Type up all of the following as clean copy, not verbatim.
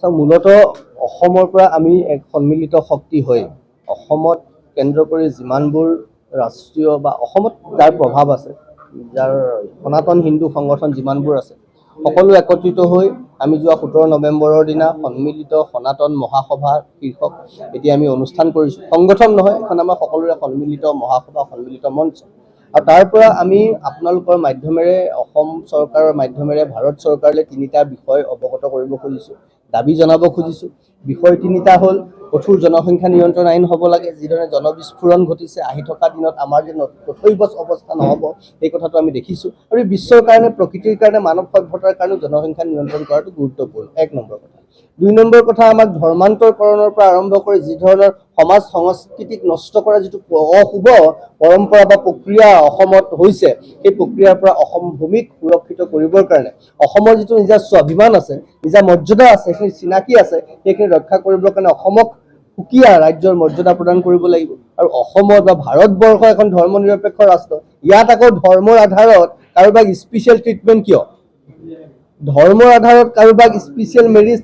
মূলত অসমৰ পৰা আমি এক সন্মিলিত শক্তি হৈ অসমত কেন্দ্ৰ কৰি যিমানবোৰ ৰাষ্ট্ৰীয় বা অসমত যাৰ প্ৰভাৱ আছে, যাৰ সনাতন হিন্দু সংগঠন যিমানবোৰ আছে, সকলো একত্ৰিত হৈ আমি যোৱা 17 নৱেম্বৰৰ দিনা সন্মিলিত সনাতন মহাসভা শীৰ্ষক এতিয়া আমি অনুষ্ঠান কৰিছোঁ। সংগঠন নহয়, এখন আমাৰ সকলোৰে সন্মিলিত মহাসভা, সন্মিলিত মঞ্চ। আৰু তাৰ পৰা আমি আপোনালোকৰ মাধ্যমেৰে, অসম চৰকাৰৰ মাধ্যমেৰে ভাৰত চৰকাৰলৈ 3টা বিষয় অৱগত কৰিব খুজিছোঁ, দাবী জনাব খুজিছোঁ। বিষয় 3টা হ'ল, কঠোৰ জনসংখ্যা নিয়ন্ত্ৰণ আইন হ'ব লাগে। যিদৰে জনবিস্ফোৰণ ঘটিছে, আহি থকা দিনত আমাৰ যে তথৈবচ অৱস্থা নহ'ব, এই কথাটো আমি দেখিছোঁ। আৰু বিশ্বৰ কাৰণে, প্ৰকৃতিৰ কাৰণে, মানৱ সভ্যতাৰ কাৰণেও জনসংখ্যা নিয়ন্ত্ৰণ কৰাটো গুৰুত্বপূৰ্ণ। 1 নম্বৰ কথা। 2 নম্বৰ কথা, আমাক ধৰ্মান্তৰকৰণৰ পৰা আৰম্ভ কৰি যি ধৰণৰ সমাজ সংস্কৃতিক নষ্ট কৰা যিটো অশুভ পৰম্পৰা বা প্ৰক্ৰিয়া অসমত হৈছে, সেই প্ৰক্ৰিয়াৰ পৰা অসম ভূমিক সুৰক্ষিত কৰিবৰ কাৰণে অসমৰ যিটো নিজা স্বাভিমান আছে, নিজা মৰ্যাদা আছে, সেই চিনাকি আছে, সেইখিনি ৰক্ষা কৰিবৰ কাৰণে অসমক সুকীয়া ৰাজ্যৰ মৰ্যাদা প্ৰদান কৰিব লাগিব। আৰু অসমৰ বা ভাৰতবৰ্ষ এখন ধৰ্ম নিৰপেক্ষ ৰাষ্ট্ৰ। ইয়াত আকৌ ধৰ্মৰ আধাৰত কাৰোবাক স্পেচিয়েল ট্ৰিটমেণ্ট কিয়? ধৰ্মৰ আধাৰত কাৰোবাক স্পেচিয়েল মেৰিজ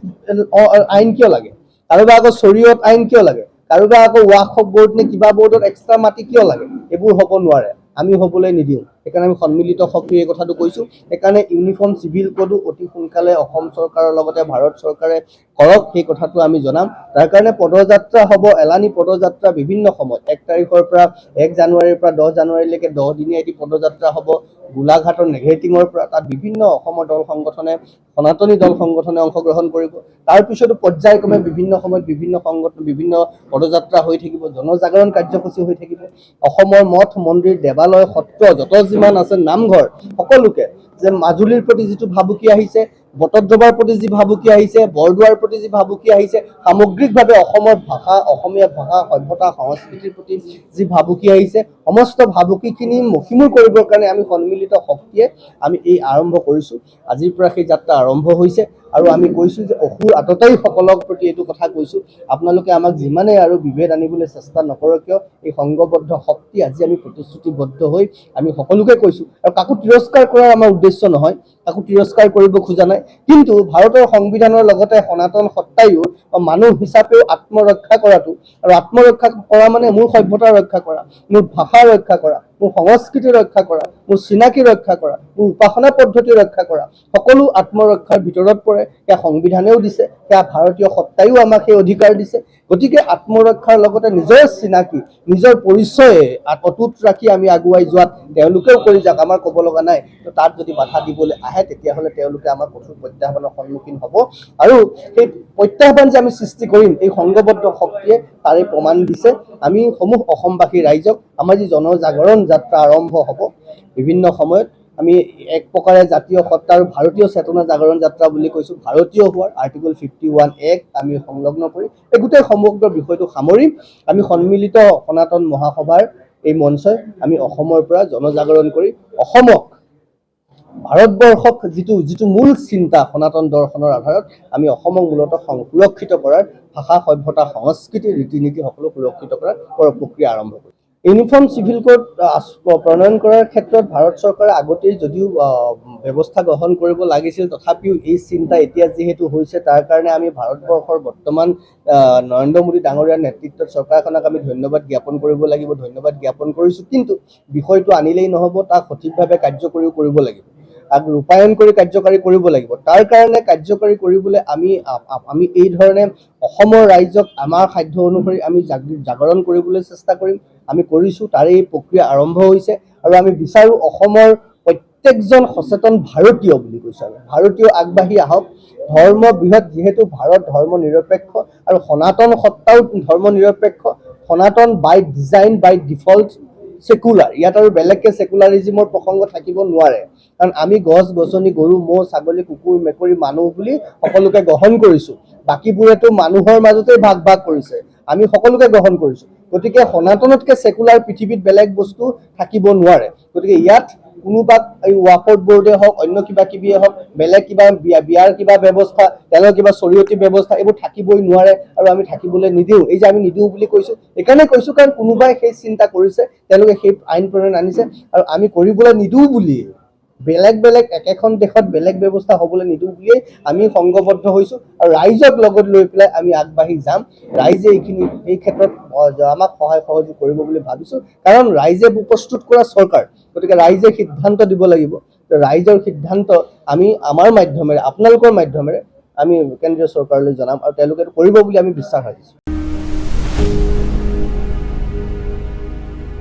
আইন কিয় লাগে? কাৰোবাক আকৌ শৰীয়ত আইন কিয় লাগে? কাৰোবাক আকৌ ৱাকফ বোৰ্ড নে কিবা বোৰ্ডত এক্সট্ৰা মাটি কিয় লাগে? এইবোৰ হ'ব নোৱাৰে, আমি হ'বলৈ নিদিওঁ। সেইকাৰণে আমি সন্মিলিত শক্তিৰ এই কথাটো কৈছোঁ। সেইকাৰণে ইউনিফৰ্ম চিভিল কোডো অতি সোনকালে অসম চৰকাৰৰ লগতে ভাৰত চৰকাৰে কৰক, সেই কথাটো আমি জনাম। তাৰ কাৰণে পদযাত্ৰা হ'ব, এলানি পদযাত্ৰা বিভিন্ন সময়ত। 1 তাৰিখৰ পৰা 1 জানুৱাৰীৰ পৰা 10 জানুৱাৰীলৈকে 10 দিনীয়া এটি পদযাত্ৰা হ'ব গোলাঘাটৰ নেঘেৰিটিঙৰ পৰা। তাত বিভিন্ন অসমৰ দল সংগঠনে, সনাতনী দল সংগঠনে অংশগ্ৰহণ কৰিব। তাৰপিছতো পৰ্যায়ক্ৰমে বিভিন্ন সময়ত বিভিন্ন সংগঠন, বিভিন্ন পদযাত্ৰা হৈ থাকিব, জনজাগৰণ কাৰ্যসূচী হৈ থাকিব। অসমৰ মঠ মন্দিৰ, দেৱালয়, সত্ৰ যত যিমান আছে, নামঘৰ, সকলোকে যে মাজুলীৰ প্ৰতি যিটো ভাবুকি আহিছে, বটদ্ৰৱাৰ প্ৰতি যি ভাবুকি আহিছে, বৰদোৱাৰ প্ৰতি যি ভাবুকি আহিছে, সামগ্ৰিকভাৱে অসমৰ ভাষা, অসমীয়া ভাষা, সভ্যতা, সংস্কৃতিৰ প্ৰতি যি ভাবুকি আহিছে, সমস্ত ভাবুকিখিনি মষিমূৰ কৰিবৰ কাৰণে আমি সন্মিলিত শক্তিয়ে আমি এই আৰম্ভ কৰিছোঁ। আজিৰ পৰা সেই যাত্ৰা আৰম্ভ হৈছে। আৰু আমি কৈছোঁ যে অসুৰ আততায়ীসকলৰ প্ৰতি এইটো কথা কৈছোঁ, আপোনালোকে আমাক যিমানেই আৰু বিভেদ আনিবলৈ চেষ্টা নকৰক কিয়, এই সংঘবদ্ধ শক্তি আজি আমি প্ৰতিশ্ৰুতিবদ্ধ হৈ আমি সকলোকে কৈছোঁ। আৰু কাকো তিৰস্কাৰ কৰাৰ আমাৰ উদ্দেশ্য নহয়, কাকো তিৰস্কাৰ কৰিব খোজা নাই। কিন্তু ভাৰতৰ সংবিধানৰ লগতে সনাতন সত্তায়ো মানুহ হিচাপেও আত্মৰক্ষা কৰাটো, আৰু আত্মৰক্ষা কৰা মানে মোৰ সভ্যতা ৰক্ষা কৰা, মোৰ ভাষা ৰক্ষা কৰা, মোৰ সংস্কৃতি ৰক্ষা কৰা, মোৰ চিনাকি ৰক্ষা কৰা, মোৰ উপাসনা পদ্ধতি ৰক্ষা কৰা, সকলো আত্মৰক্ষাৰ ভিতৰত পৰে। সেয়া সংবিধানেও দিছে, সেয়া ভাৰতীয় সত্তায়ো আমাক সেই অধিকাৰ দিছে। গতিকে আত্মৰক্ষাৰ লগতে নিজৰ চিনাকি, নিজৰ পৰিচয় অটুট ৰাখি আমি আগুৱাই যোৱাত তেওঁলোকেও কৰি যাওক, আমাৰ ক'ব লগা নাই। তো তাত যদি বাধা দিবলৈ আহে, তেতিয়াহ'লে তেওঁলোকে আমাৰ কঠোৰ প্ৰত্যাহ্বানৰ সন্মুখীন হ'ব। আৰু সেই প্ৰত্যাহ্বান যে আমি সৃষ্টি কৰিম, এই সংঘবদ্ধ শক্তিয়ে তাৰে প্ৰমাণ দিছে। আমি সমূহ অসমবাসী ৰাইজক আমাৰ যি জনজাগৰণ যাত্ৰা আৰম্ভ হ'ব বিভিন্ন সময়ত, আমি এক প্ৰকাৰে জাতীয় সত্তা আৰু ভাৰতীয় চেতনা জাগৰণ যাত্ৰা বুলি কৈছোঁ। ভাৰতীয় হোৱাৰ আৰ্টিকল 51(1) আমি সংলগ্ন কৰি এই গোটেই সমগ্ৰ বিষয়টো সামৰি আমি সন্মিলিত সনাতন মহাসভাৰ এই মঞ্চই আমি অসমৰ পৰা জনজাগৰণ কৰি অসমক, ভাৰতবৰ্ষক যিটো মূল চিন্তা সনাতন দৰ্শনৰ আধাৰত আমি অসমক মূলতঃ সুৰক্ষিত কৰাৰ, ভাষা, সভ্যতা, সংস্কৃতি, ৰীতি নীতি সকলো সুৰক্ষিত কৰাৰ প্ৰক্ৰিয়া আৰম্ভ কৰিম। ইউনিফৰ্ম চিভিল কোড প্ৰণয়ন কৰাৰ ক্ষেত্ৰত ভাৰত চৰকাৰে আগতেই যদিও ব্যৱস্থা গ্ৰহণ কৰিব লাগিছিল, তথাপিও এই চিন্তা এতিয়া যিহেতু হৈছে, তাৰ কাৰণে আমি ভাৰতবৰ্ষৰ বৰ্তমান নৰেন্দ্ৰ মোদী ডাঙৰীয়াৰ নেতৃত্বত চৰকাৰখনক আমি ধন্যবাদ জ্ঞাপন কৰিব লাগিব, ধন্যবাদ জ্ঞাপন কৰিছোঁ। কিন্তু বিষয়টো আনিলেই নহ'ব, তাক সঠিকভাৱে কাৰ্যকৰীও কৰিব লাগিব, তাক ৰূপায়ণ কৰি কাৰ্যকাৰী কৰিব লাগিব। তাৰ কাৰণে কাৰ্যকাৰী কৰিবলৈ আমি এই ধৰণে অসমৰ ৰাইজক আমাৰ সাধ্য অনুসৰি আমি জাগৰণ কৰিবলৈ চেষ্টা কৰিম। আমি কৰিছোঁ, তাৰে এই প্ৰক্ৰিয়া আৰম্ভ হৈছে। আৰু আমি বিচাৰোঁ অসমৰ প্ৰত্যেকজন সচেতন ভাৰতীয় বুলি কৈছোঁ, আমি ভাৰতীয় আগবাঢ়ি আহক। ধৰ্ম বৃহৎ, যিহেতু ভাৰত ধৰ্ম নিৰপেক্ষ আৰু সনাতন সত্তাও ধৰ্ম নিৰপেক্ষ। সনাতন বাই ডিজাইন, বাই ডিফল্ট সেকুলাৰ। ইয়াত আৰু বেলেগকৈ সেকুলাৰিজিমৰ প্ৰসংগ থাকিব নোৱাৰে। কাৰণ আমি গছ গছনি, গৰু ম'হ ছাগলী, কুকুৰ মেকুৰী, মানুহ বুলি সকলোকে গ্ৰহণ কৰিছোঁ। বাকীবোৰেতো মানুহৰ মাজতেই ভাগ ভাগ কৰিছে, আমি সকলোকে গ্ৰহণ কৰিছোঁ। গতিকে সনাতনতকৈ সেকুলাৰ পৃথিৱীত বেলেগ বস্তু থাকিব নোৱাৰে। গতিকে ইয়াত কোনোবাক এই ৱাকফ বোৰ্ডে হওক, অন্য কিবা কিবিয়ে হওক, বেলেগ কিবা বিয়াৰ কিবা ব্যৱস্থা, তেওঁলোকৰ কিবা শৰীয়তী ব্যৱস্থা, এইবোৰ থাকিবই নোৱাৰে আৰু আমি থাকিবলৈ নিদিওঁ। এই যে আমি নিদিওঁ বুলি কৈছোঁ, সেইকাৰণে কৈছোঁ কাৰণ কোনোবাই সেই চিন্তা কৰিছে, তেওঁলোকে সেই আইন প্ৰণয়ন আনিছে আৰু আমি কৰিবলৈ নিদিওঁ বুলি বেলেগ বেলেগ একেখন দেশত বেলেগ ব্যৱস্থা হ'বলৈ নিদিওঁ বুলিয়েই আমি সংঘবদ্ধ হৈছোঁ আৰু ৰাইজক লগত লৈ পেলাই আমি আগবাঢ়ি যাম। ৰাইজে এই ক্ষেত্ৰত আমাক সহায় সহযোগ কৰিব বুলি ভাবিছোঁ, কাৰণ ৰাইজে প্ৰস্তুত কৰা চৰকাৰ, গতিকে ৰাইজে সিদ্ধান্ত দিব লাগিব। ৰাইজৰ সিদ্ধান্ত আমি আমাৰ মাধ্যমেৰে, আপোনালোকৰ মাধ্যমেৰে আমি কেন্দ্ৰীয় চৰকাৰলৈ জনাম আৰু তেওঁলোকে কৰিব বুলি আমি বিশ্বাস ৰাখিছোঁ।